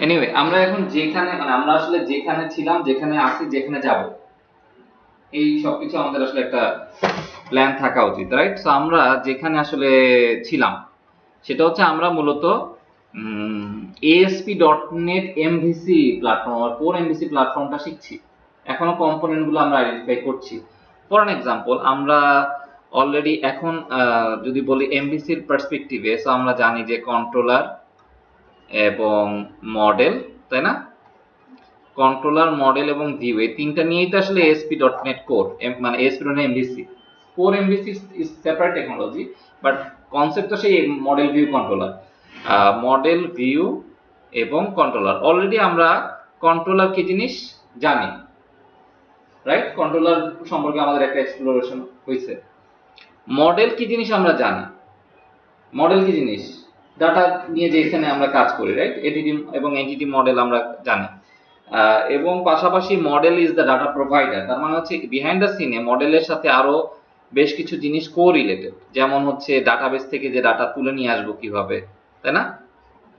Anyway আমরা এখন যেখানে মানে আমরা আসলে যেখানে ছিলাম, যেখানে আছি, যেখানে যাব, এই সবকিছু আমাদের আসলে একটা প্ল্যান থাকা উচিত, রাইট? সো আমরা যেখানে আসলে ছিলাম সেটা হচ্ছে আমরা মূলত ASP.NET MVC প্ল্যাটফর্ম আর কোর MVC প্ল্যাটফর্মটা শিখছি। এখনো কম্পোনেন্টগুলো আমরা আইডেন্টিফাই করছি। ফর অ্যান এক্সাম্পল, আমরা অলরেডি এখন যদি বলি MVCর পার্সপেক্টিভে, সো আমরা জানি যে কন্ট্রোলার এবং মডেল, তাই না? কন্ট্রোলার, মডেল এবং ভিউ, এই তিনটা নিয়েই তো আসলে ASP.NET কোর, মানে ASP.NET MVC। Core MVC is separate technology, but concept তো সেই model, view, controller. Model, view এবং কন্ট্রোলার, অলরেডি আমরা কন্ট্রোলার কি জিনিস জানি, রাইট? কন্ট্রোলার সম্পর্কে আমাদের একটা এক্সপ্লোরেশন হয়েছে। মডেল কি জিনিস আমরা জানি। মডেল কি জিনিস? ডাটা নিয়ে যেখানে আমরা কাজ করি, রাইট? এন্টিটি এবং এন্টিটি মডেল আমরা জানি। এবং পাশাপাশি model is the data provider, তার মানে হচ্ছে বিহাইন্ড দ্য সিনে মডেলের সাথে আরো বেশ কিছু জিনিস কো রিলেটেড, যেমন হচ্ছে ডাটাবেস থেকে যে ডাটা তুলে নিয়ে আসবো কিভাবে, তাই না?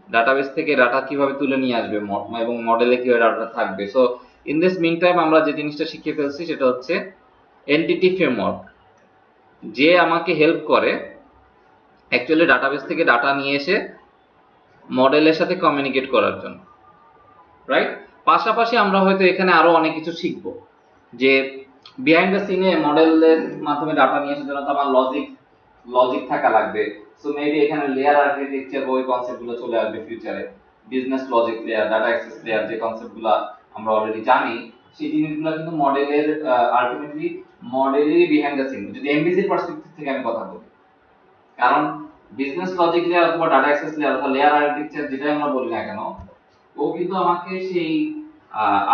ডাটাবেস থেকে ডাটা কিভাবে তুলে নিয়ে আসবে এবং মডেলে কিভাবে ডাটা থাকবে। So in this mean time আমরা যে জিনিসটা শিখে ফেলছি সেটা হচ্ছে এন্টিটি ফ্রেমওয়ার্ক, যে আমাকে হেল্প করে অ্যাকচুয়ালি ডাটাবেস থেকে ডাটা নিয়ে এসে মডেলের সাথে কমিউনিকেট করার জন্য, রাইট? পাশাপাশি আমরা হয়তো এখানে আরো অনেক কিছু শিখবো, যে বিহাইন্ড দ্য সিনে মডেলের মাধ্যমে ডাটা নিয়ে আসার জন্য তো আমার লজিক থাকা লাগবে। সো মেবি এখানে লেয়ার আর্কিটেকচার বা ওই কনসেপ্টগুলো চলে আসবে ফিউচারে। Business logic layer, data access layer, যে কনসেপ্টগুলো আমরা অলরেডি জানি, সেই জিনিসগুলো কিন্তু মডেলের আলটিমেটলি মডেলেরই বিহাইন্ড দ্য সিন, যদি এমবিসির পার্সপেক্টিভ থেকে আমি কথা বলি। কারণ বিজনেস লজিক লেয়ার অথবা ডাটা অ্যাক্সেস লেয়ার অথবা লেয়ার আর্কিটেকচার যেটাই আমরা বলি না কেন, ও কিন্তু আমাকে সেই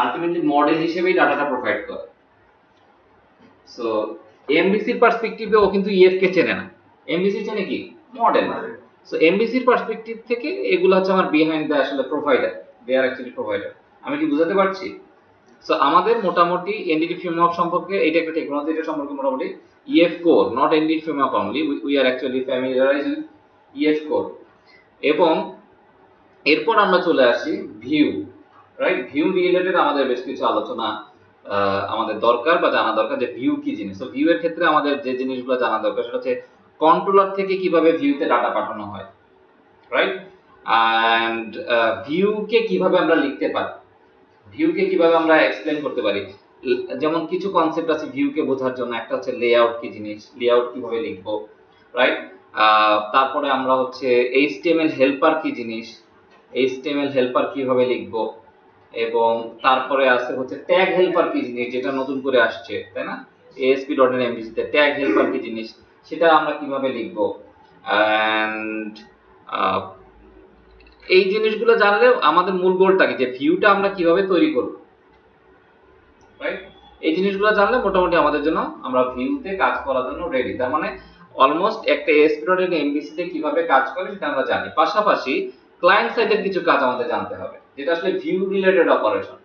আলটিমেটলি মডেল হিসেবেই ডাটাটা প্রোভাইড করে। সো এমবিসির পার্সপেক্টিভে ও কিন্তু ইএফ কে চেনে না, এমবিসি চেনে কি? মডেল। সো এমবিসির পার্সপেক্টিভ থেকে এগুলো হচ্ছে আমার বিহাইন্ড দ্য আসলে প্রোভাইডার, দে আর অ্যাকচুয়ালি প্রোভাইডার। আমি কি বুঝাতে পারছি? সো আমাদের মোটামুটি এনডিটি ফ্রেমওয়ার্ক সম্পর্কে, এটা একটা টেকনোলজি, এটা সম্পর্কে মোটামুটি EF core, not NDT framework only, we are actually familiarized with EF core. এবং এরপর আমরা চলে আসি ভিউ, রাইট? ভিউ রিলেটেড আমাদের বেশ কিছু আলোচনা আমাদের দরকার বা জানা দরকার, যে ভিউ কি জিনিস। তো ভিউ এর ক্ষেত্রে আমাদের যে জিনিসগুলো জানা দরকার সেটা হচ্ছে কন্ট্রোলার থেকে কিভাবে ভিউতে ডাটা পাঠানো হয়, রাইট? অ্যান্ড ভিউকে কিভাবে আমরা লিখতে পারি, ভিউকে কিভাবে আমরা এক্সপ্লেন করতে পারি। যেমন কিছু কনসেপ্ট আছে ভিউকে বোঝার জন্য, একটা হচ্ছে লেআউট কি জিনিস, লেআউট কিভাবে লিখবো, রাইট? তারপরে আমরা হচ্ছে এইচটিএমএল হেল্পার কি জিনিস, এইচটিএমএল হেল্পার কিভাবে লিখবো, এবং তারপরে আছে হচ্ছে ট্যাগ হেল্পার কি জিনিস, যেটা নতুন করে আসছে, তাই না? ASP.NET MVC তে ট্যাগ হেল্পার কি জিনিস, সেটা আমরা কিভাবে লিখবো। অ্যান্ড এই জিনিসগুলো জানলে আমাদের মূল গোলটা কি, যে ভিউটা আমরা কিভাবে তৈরি করব, রাইট? এই জিনিসগুলো জানলে মোটামুটি আমাদের জন্য আমরা ভিউতে কাজ করার জন্য রেডি। তার মানে অলমোস্ট একটা ASP.NET MVC তে কিভাবে কাজ করে সেটা আমরা জানি। পাশাপাশি ক্লায়েন্ট সাইডের কিছু কাজ আমাদের জানতে হবে, যেটা আসলে ভিউ রিলেটেড অপারেশন।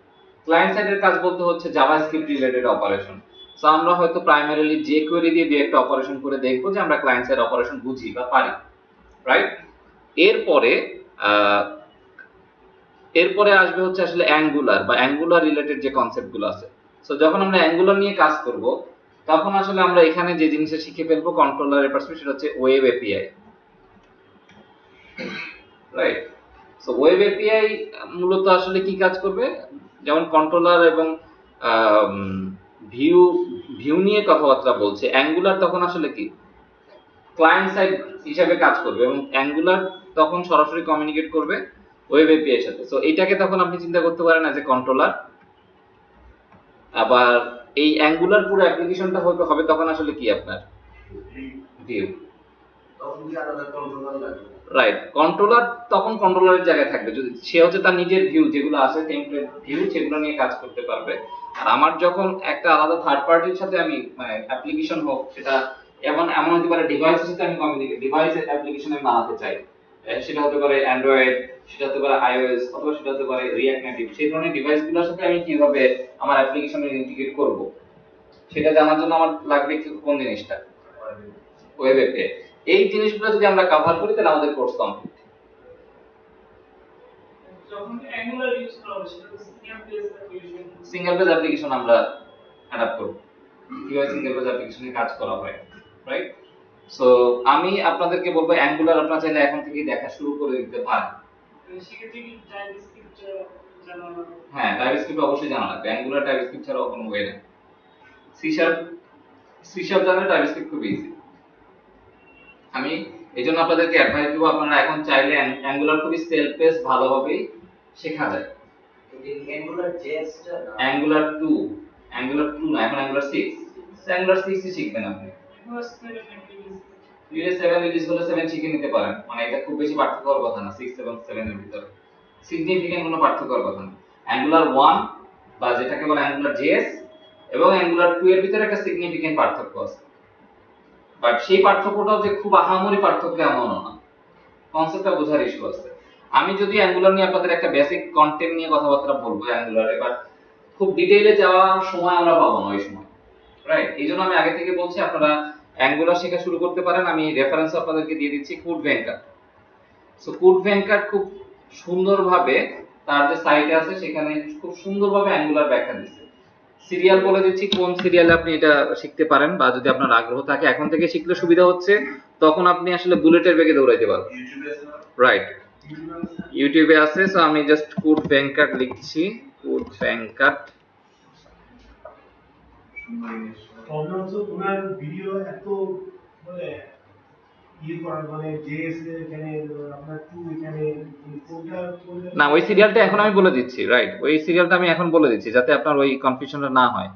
ক্লায়েন্ট সাইডের কাজ বলতে হচ্ছে জাভাস্ক্রিপ্ট রিলেটেড অপারেশন। সো আমরা হয়তো প্রাইমারিলি যে কোয়েরি দিয়ে একটা অপারেশন করে দেখবো যে আমরা ক্লায়েন্ট সাইড অপারেশন বুঝি বা পারি, রাইট? এরপরে এরপরে আসবে হচ্ছে আসলে অ্যাঙ্গুলার বা অ্যাঙ্গুলার রিলেটেড যে কনসেপ্টগুলো আছে। সো যখন আমরা অ্যাঙ্গুলার নিয়ে কাজ করব, তখন আসলে আমরা এখানে যে জিনিসটা শিখে ফেলবো কন্ট্রোলারের পার্সপেক্টিভ, সেটা হচ্ছে web API, right? So web API মূলত আসলে কি কাজ করবে, যেমন কন্ট্রোলার এবং ভিউ ভিউ নিয়ে কথাবার্তা বলছে, অ্যাঙ্গুলার তখন আসলে কি ক্লায়েন্ট সাইড হিসাবে কাজ করবে, এবং অ্যাঙ্গুলার তখন সরাসরি কমিউনিকেট করবে ওয়েব এপিআই এর সাথে। সো এটাকে তখন আপনি চিন্তা করতে পারেন অ্যাজ এ কন্ট্রোলার। আবার এই অ্যাঙ্গুলার পুরো অ্যাপ্লিকেশনটা হবে তখন আসলে কি আপনার ভিউ, রাইট? কন্ট্রোলার তখন কন্ট্রোলারের জায়গায় থাকবে, যদি সে হচ্ছে তার নিজের ভিউ যেগুলো আছে টেমপ্লেট ভিউ, সেগুলো নিয়ে কাজ করতে পারবে। আর আমার যখন একটা আলাদা থার্ড পার্টির সাথে আমি মানে অ্যাপ্লিকেশন হোক, সেটা এমন এমন হতে পারে ডিভাইসের সাথে আমি কমিউনিকেট, ডিভাইসের অ্যাপ্লিকেশন আমি বানাতে চাই, সেটা হতে পারে অ্যান্ড্রয়েড, সেটা হতে পারে আইওএস, অথবা সেটা হতে পারে রিঅ্যাক্ট নেটিভ। সেই ধরনের ডিভাইসগুলোর সাথে আমি কিভাবে আমার অ্যাপ্লিকেশনে ইন্টিগ্রেট করব, সেটা জানার জন্য আমার লাগবে কোন জিনিসটা, ওয়েব এপিআই। এই জিনিসগুলো যদি আমরা কভার করি তাহলে আমাদের কোর্স কমপ্লিট। যখন অ্যাঙ্গুলার ইউজ করা হবে সেটা সিঙ্গেল পেজ অ্যাপ্লিকেশন আমরা অ্যাডাপ্ট করব, কিভাবে সিঙ্গেল পেজ অ্যাপ্লিকেশনে কাজ করা হয়, রাইট? সো আমি আপনাদেরকে বলবো অ্যাঙ্গুলার আপনারা চাইলে এখন থেকেই দেখা শুরু করে দিতে পারেন। সেক্ষেত্রে কি টাইপস্ক্রিপ্ট জানা লাগবে? হ্যাঁ, টাইপস্ক্রিপ্ট অবশ্যই জানা লাগবে, অ্যাঙ্গুলার টাইপস্ক্রিপ্ট ছাড়া কোনো ওয়ে নেই। সি শার্প জানলে টাইপস্ক্রিপ্ট খুব ইজি। আমি এই জন্য আপনাদেরকে অ্যাডভাইস দিব, আপনারা এখন চাইলে অ্যাঙ্গুলার খুবই সেলফ পেস ভালোভাবেই শেখা যায়। অ্যাঙ্গুলার জেএসটা অ্যাঙ্গুলার 2, অ্যাঙ্গুলার 2 না, এখন অ্যাঙ্গুলার 6, অ্যাঙ্গুলার 6 ই শিখবেন আপনি। যদি 7 রিলিজ হলে 7 শিখে নিতে পারেন, মানে এটা খুব বেশি পার্থক্য হওয়ার কথা না 6 এবং 7 এর ভিতরে, সিগনিফিকেন্ট কোনো পার্থক্য হওয়ার কথা না। অ্যাঙ্গুলার 1 বা যেটাকে বলে অ্যাঙ্গুলার জেএস এবং অ্যাঙ্গুলার 2 এর ভিতরে একটা সিগনিফিকেন্ট পার্থক্য আছে, বাট সেই পার্থক্যটাও যে খুব আহামরি পার্থক্য এমনও না, কনসেপ্টটা বোঝার ইস্যু আছে। আমি যদি অ্যাঙ্গুলার নিয়ে আপনাদের একটা বেসিক কন্টেন্ট নিয়ে কথাবার্তা বলবো অ্যাঙ্গুলারে, বাট খুব ডিটেইলে যাওয়ার সময় আমরা পাবো না ওই সময়, রাইট? এই জন্য আমি আগে থেকে বলছি আপনারা অ্যাঙ্গুলার শেখা শুরু করতে পারেন। আমি রেফারেন্স আপনাদেরকে দিয়ে দিচ্ছি কুড ভেঙ্কাট। সো কুড ভেঙ্কাট খুব সুন্দরভাবে তার যে সাইটে আছে সেখানে খুব সুন্দরভাবে অ্যাঙ্গুলার ব্যাখ্যা দিচ্ছে। সিরিয়াল বলে দিচ্ছি কোন সিরিয়ালে আপনি এটা শিখতে পারেন, বা যদি আপনার আগ্রহ থাকে এখন থেকে শিখলে সুবিধা হচ্ছে, তখন আপনি আসলে বুলেটের বেগে দৌড়াইতে পারবেন, রাইট? ইউটিউবে আছে। সো আমি জাস্ট কুড ভেঙ্কাট লিখছি, কুড ভেঙ্কাট। প্রবলেম হচ্ছে তোমার ভিডিও এত মানে মানে জেএস এখানে আপনার 2 এখানে না, ওই সিরিয়ালটা এখন আমি বলে দিচ্ছি, রাইট? ওই সিরিয়ালটা আমি এখন বলে দিচ্ছি যাতে আপনার ওই কনফিউশনটা না হয়।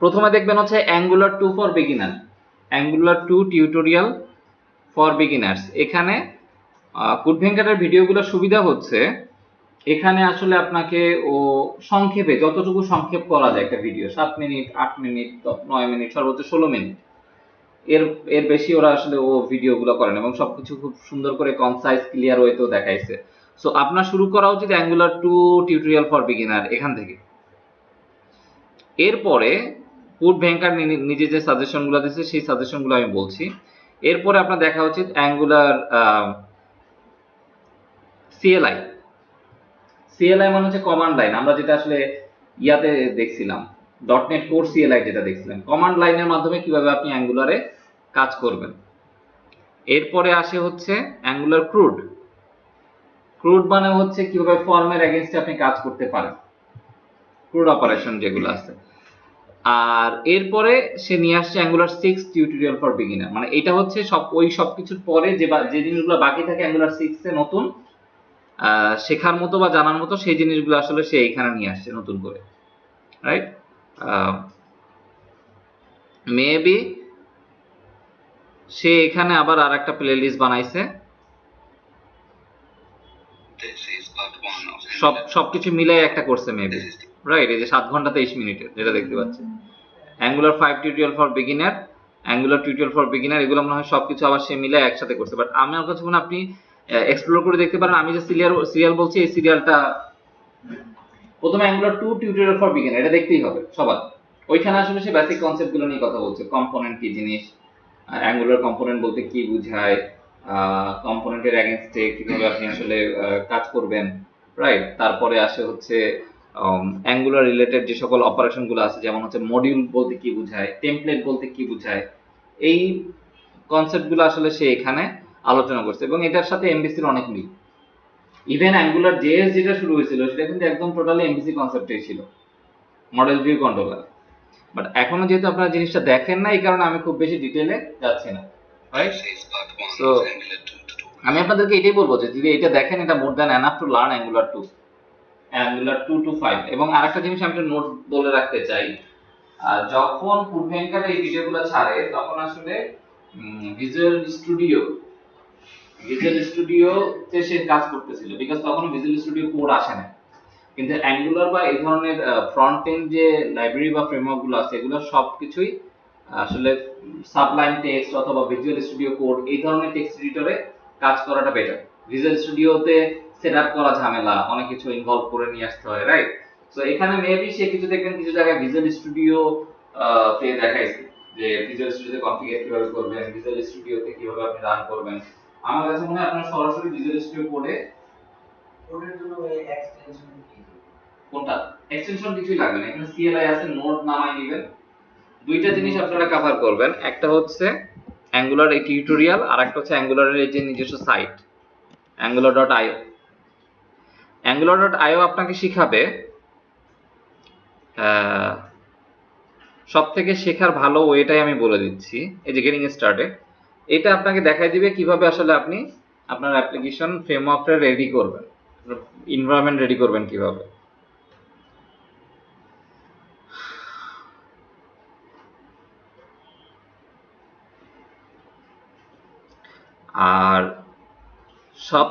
প্রথমে দেখবেন হচ্ছে angular 2 for beginner, angular 2 tutorial for beginners. এখানে কুড ভেঙ্কাটের ভিডিওগুলো সুবিধা হচ্ছে এখানে আসলে আপনাকে ও সংক্ষেপে, যতটুকু সংক্ষেপ করা যায় একটা ভিডিও, 7 মিনিট 8 মিনিট 9 মিনিট সর্বোচ্চ 16 মিনিট, এর এর বেশি ওরা আসলে ও ভিডিওগুলো করেন এবং সবকিছু খুব সুন্দর করে কনসাইজ ক্লিয়ার ওয়েতেও দেখাইছে। সো আপনার শুরু করা উচিত অ্যাঙ্গুলার 2 টিউটোরিয়াল ফর বিগিনার এখান থেকে। এরপরে কুড ভেঙ্কাট নিজে যে সাজেশনগুলো দিচ্ছে সেই সাজেশনগুলো আমি বলছি। এরপরে আপনার দেখা উচিত অ্যাঙ্গুলার সিএলআই। সিএলআই মানে হচ্ছে কমান্ড লাইন, আমরা যেটা আসলে ইয়াতে দেখছিলাম ডটনেট কোর সিএলআই যেটা দেখছিলাম, কমান্ড লাইনের মাধ্যমে কিভাবে আপনি অ্যাঙ্গুলারে কাজ করবেন। এরপরে আসে হচ্ছে অ্যাঙ্গুলার ক্রুড। ক্রুড মানে হচ্ছে কিভাবে ফর্মের এগেইনস্টে আপনি কাজ করতে পারেন, ক্রুড অপারেশন যেগুলো আছে। আর এরপরে সে নিয়ে আসছে অ্যাঙ্গুলার 6 টিউটোরিয়াল ফর বিগিনার, মানে এটা হচ্ছে সব কিছুর পরে যে জিনিসগুলো বাকি থাকে অ্যাঙ্গুলার 6 এ নতুন শেখার মতো বা জানার মতো, সেই জিনিসগুলো আসলে সে এখানে নিয়ে আসছে নতুন করে, রাইট? মেবি সে এখানে আবার আর একটা প্লে লিস্ট বানাইছে, সবকিছু মিলাই একটা করছে মেবি, রাইট? এই যে 7 ঘন্টা 23 মিনিটের যেটা দেখতে পাচ্ছেন, angular 5 tutorial for beginner, angular tutorial for beginner, এগুলো মনে হয় সবকিছু আবার সে মিলাই একসাথে করছে। বাট আমার কাছে মনে হয় আপনি এক্সপ্লোর করে দেখতে পারেন। আমি যে সিরিয়াল বলছি এই সিরিয়ালটা প্রথমে অ্যাঙ্গুলার 2 টিউটোরিয়াল ফর বিগিনার, এটা দেখতেই হবে সবার। ওইখানে আসলে সে বেসিক কনসেপ্টগুলো নিয়ে কথা বলছে, কম্পোনেন্ট কি জিনিস, অ্যাঙ্গুলার কম্পোনেন্ট বলতে কি বোঝায়, কম্পোনেন্টের এগেইনস্টে কিভাবে আপনি আসলে কাজ করবেন, রাইট? তারপরে আসে হচ্ছে অ্যাঙ্গুলার রিলেটেড যে সকল অপারেশনগুলো আছে, যেমন হচ্ছে মডিউল বলতে কি বোঝায়, টেমপ্লেট বলতে কি বোঝায়, এই কনসেপ্টগুলো আসলে সে এখানে আলোচনা করছে এবং এটার সাথে এমভিসির অনেক মিল। ইভেন অ্যাঙ্গুলার জেএস যেটা শুরু হয়েছিল সেটা কিন্তু একদম টোটালি এমভিসি কনসেপ্টেই ছিল, মডেল ভিউ কন্ট্রোলার। বাট এখনো যেহেতু আপনারা জিনিসটা দেখেন না, এই কারণে আমি খুব বেশি ডিটেইলে যাচ্ছি না, রাইট? সো আমি আপনাদেরকে এটাই বলবো যে যদি এটা দেখেন, এটা more than enough to learn angular 2, angular 2 to 5। এবং আরেকটা জিনিস আমি একটা নোট বলে রাখতে চাই, যখন কুড ভেঙ্কাট এই ভিডিওগুলো ছাড়ে তখন আসলে ভিজুয়াল স্টুডিওতে সে কাজ করতেছিল, বিকজ তখন ভিজুয়াল স্টুডিও কোড আসে না। কিন্তু অ্যাঙ্গুলার বা এই ধরনের ফ্রন্ট এন্ড যে লাইব্রেরি বা ফ্রেমওয়ার্ক গুলো আছে এগুলো সবকিছুই আসলে সাবলাইম টেক্সট অথবা ভিজুয়াল স্টুডিও কোড এই ধরনের টেক্সট এডিটরে কাজ করাটা বেটার। ভিজুয়াল স্টুডিওতে সেটআপ করা ঝামেলা, অনেক কিছু ইনভলভ করে নিয়ে আসতে হয়, রাইট? সো এখানে মেবি সে কিছু দেখবেন কিছু জায়গায় ভিজুয়াল স্টুডিও তে দেখাইছে, যে ভিজুয়াল স্টুডিওতে কনফিগার কিভাবে করবেন, ভিজুয়াল স্টুডিওতে কিভাবে আপনি রান করবেন। আমার কাছে মনে হয় আপনারা সরাসরি ভিজুয়াল স্টুডিও কোডে কোডের জন্য ওই এক্সটেনশন কি? কোনটা এক্সটেনশন কিছুই লাগবে না, এখানে CLI আছে, নোড নামাই দিবেন। দুইটা জিনিস আপনারা কভার করবেন, একটা হচ্ছে অ্যাঙ্গুলার এই টিউটোরিয়াল, আর একটা হচ্ছে অ্যাঙ্গুলারের এই যে নিজস্ব সাইট angular.io। angular.io আপনাকে শিখাবে সব থেকে শেখার ভালো ওয়েটাই আমি বলে দিচ্ছি, এই যে গেটিং স্টার্টেড। এটা আপনাকে দেখাই দিবে কিভাবে আসলে আপনি আপনার অ্যাপ্লিকেশন ফ্রেমওয়ার্কটা রেডি করবেন, এনভায়রনমেন্ট রেডি করবেন কিভাবে। আর সব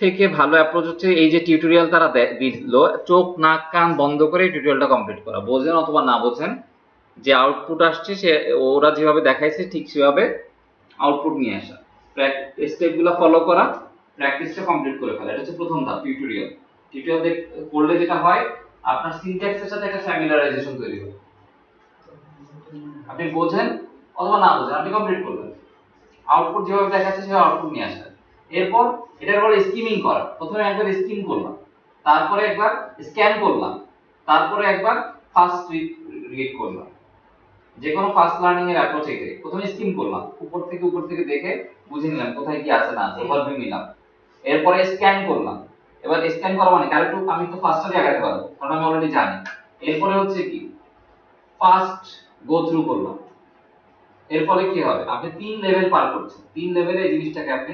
থেকে ভালো অ্যাপ্রোচ হচ্ছে এই যে টিউটোরিয়াল তারা দিল, চোখ নাক কান বন্ধ করে টিউটোরিয়ালটা কমপ্লিট করা, বোঝেন অথবা না বোঝেন, যে আউটপুট আসছে সে ওরা যেভাবে দেখাইছে ঠিক সেভাবে আউটপুট নিয়ে আসা, স্টেপগুলো ফলো করা, প্র্যাকটিসটা কমপ্লিট করে ফেলা। এটা হচ্ছে প্রথম ধাপ টিউটোরিয়াল। টিউটোরিয়াল করলে যেটা হয় আপনার সিনট্যাক্সের সাথে একটা ফ্যামিলিয়ারাইজেশন তৈরি হবে, আপনি বোঝেন অথবা না বোঝেন আপনি কমপ্লিট করবেন, আউটপুট যেভাবে দেখাচ্ছে সেভাবে আউটপুট নিয়ে আসা। এরপর এটার বলে স্কিমিং করা, প্রথমে একবার স্কিম করলাম, তারপরে একবার স্ক্যান করলাম, তারপরে একবার ফার্স্ট রিড করলাম। যে কোনো ফার্স্ট লার্নিং এর অ্যাপ্রোচ এটাই, প্রথমে স্কিম করলাম, উপর থেকে দেখে বুঝে নিলাম কোথায় কি আছে না আছে, ওভারভিউ নিলাম। এরপরে স্ক্যান করলাম, এবার স্ক্যান করা মানে কারেক্ট আমি তো ফার্স্টে আগাতে পারবো কারণ আমি অলরেডি জানি। এরপরে হচ্ছে কি ফার্স্ট গো থ্রু করলাম। এর ফলে কি হবে, আপনি 3 লেভেল পার করছেন, 3 লেভেলে এই জিনিসটাকে আপনি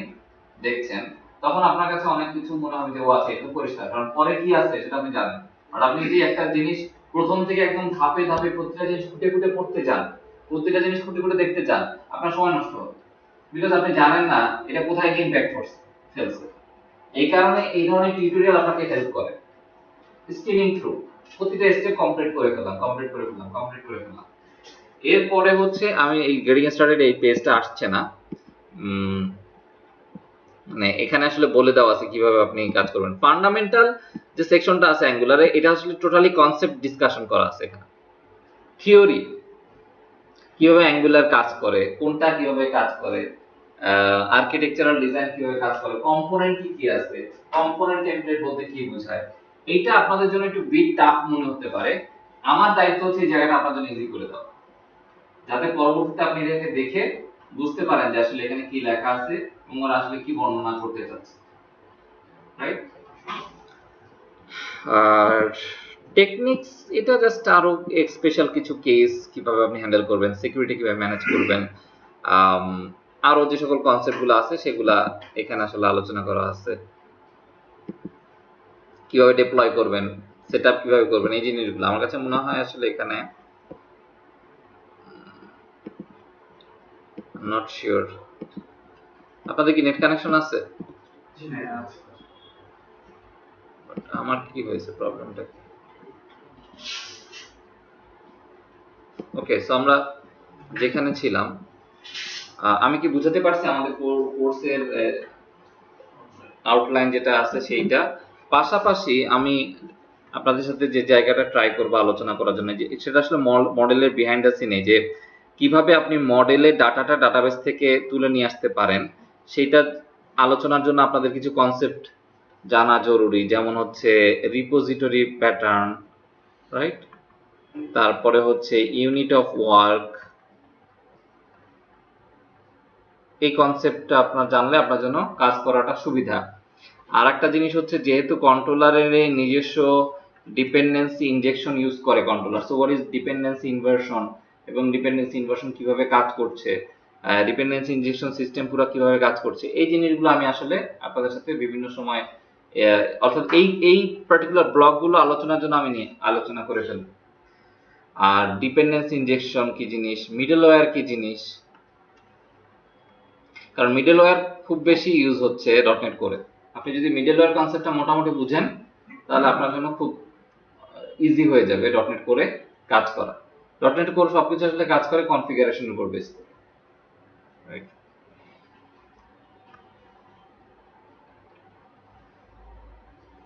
দেখছেন, তখন আপনার কাছে অনেক কিছু মনে হবে যে ও আছে একটু পরিষ্কার, কারণ পরে কি আছে সেটা আপনি জানেন। আর আপনি যদি একটা জিনিস প্রথম থেকে একদম ধাপে ধাপে প্রতিটা জিনিস খুঁটে খুঁটে পড়তে যান, প্রতিটা জিনিস খুঁটে খুঁটে দেখতে চান, আপনার সময় নষ্ট হবে, বিকজ আপনি জানেন না এটা কোথায় কি ইমপ্যাক্ট করছে ফেলছে। এই কারণে এই ধরনের টিউটোরিয়াল আপনাকে হেল্প করে স্কিমিং থ্রু, প্রতিটা স্টেপ কমপ্লিট করে ফেললাম, কমপ্লিট করে ফেললাম, কমপ্লিট করে ফেললাম। এরপরে হচ্ছে আমি এই গেটিং স্টার্টেড এই পেজটা আসছে না, মানে এখানে আসলে বলে দেওয়া আছে কিভাবে আপনি কাজ করবেন। ফান্ডামেন্টাল যে সেকশনটা আছে অ্যাঙ্গুলারে, এটা আসলে টোটালি কনসেপ্ট ডিসকাশন করা আছে এখানে, থিওরি কিভাবে অ্যাঙ্গুলার কাজ করে, কোনটা কিভাবে কাজ করে, আর্কিটেকচারাল ডিজাইন কিভাবে কাজ করে, কম্পোনেন্ট কি কি আছে, কম্পোনেন্ট টেমপ্লেট বলতে কি বোঝায়। এইটা আপনাদের জন্য একটু বিগ টাফ মনে হতে পারে, আমার দায়িত্ব হচ্ছে এই জায়গাটা আপনার জন্য ইজি করে দেওয়া, যাতে পরবর্তীতে আপনি এটাকে দেখে বুঝতে পারেন যে আসলে এখানে কি লেখা আছে এবং ওরা আসলে কি বর্ণনা করতে চাচ্ছে, রাইট। আর টেকনিক্স এটা জাস্ট আরো স্পেশাল কিছু কেস কিভাবে আপনি হ্যান্ডেল করবেন, সিকিউরিটি কিভাবে ম্যানেজ করবেন, আরো যে সকল কনসেপ্ট গুলো আছে সেগুলা এখানে আসলে আলোচনা করা আছে, কিভাবে ডিপ্লয় করবেন, সেটআপ কিভাবে করবেন, এই জিনিসগুলো আমার কাছে মনে হয় আসলে এখানে নট শিওর। আপনাদের কি নেট কানেকশন আছে? জি হ্যাঁ আছে। আমার কি হয়েছে প্রবলেমটা? ওকে, সো আমরা যেখানে ছিলাম, আমি কি বুঝাতে পারছি আমাদের কোর্সের আউটলাইন যেটা আছে সেইটা। পাশাপাশি আমি আপনাদের সাথে যে জায়গাটা ট্রাই করব আলোচনা করার জন্য, যে সেটা আসলে মডেলের বিহাইন্ড দ্য সিনে, যে কিভাবে আপনি মডেলের ডাটাটা ডাটাবেস থেকে তুলে নিয়ে আসতে পারেন, সেইটা আলোচনার জন্য আপনাদের কিছু কনসেপ্ট জানা জরুরি, যেমন হচ্ছে রিপোজিটরি প্যাটার্ন, রাইট, তারপরে হচ্ছে ইউনিট অফ ওয়ার্ক। এই কনসেপ্টটা আপনার জানলে আপনার জন্য কাজ করাটা সুবিধা। আর একটা জিনিস হচ্ছে, যেহেতু কন্ট্রোলারের নিজস্ব ডিপেন্ডেন্সি ইনজেকশন ইউজ করে controller, so what is dependency inversion এবং ডিপেন্ডেন্সি ইনভার্সন কিভাবে কাজ করছে, ডিপেন্ডেন্সি ইনজেকশন সিস্টেম পুরো কিভাবে কাজ করছে, এই জিনিসগুলো আমি আসলে আপনাদের সাথে বিভিন্ন সময় অর্থাৎ এই পার্টিকুলার ব্লকগুলো আলোচনার জন্য আমি নিয়ে আলোচনা করে ফেলবো। আর ডিপেন্ডেন্সি ইনজেকশন কি জিনিস, মিডলওয়্যার কি জিনিস, কারণ মিডলওয়্যার খুব বেশি ইউজ হচ্ছে ডটনেট করে। আপনি যদি মিডলওয়্যার কনসেপ্টটা মোটামুটি বুঝেন তাহলে আপনার জন্য খুব ইজি হয়ে যাবে ডটনেট করে কাজ করা। ডটনেট কোর সবকিছু আসলে কাজ করে কনফিগারেশনের উপর বেস করে, রাইট।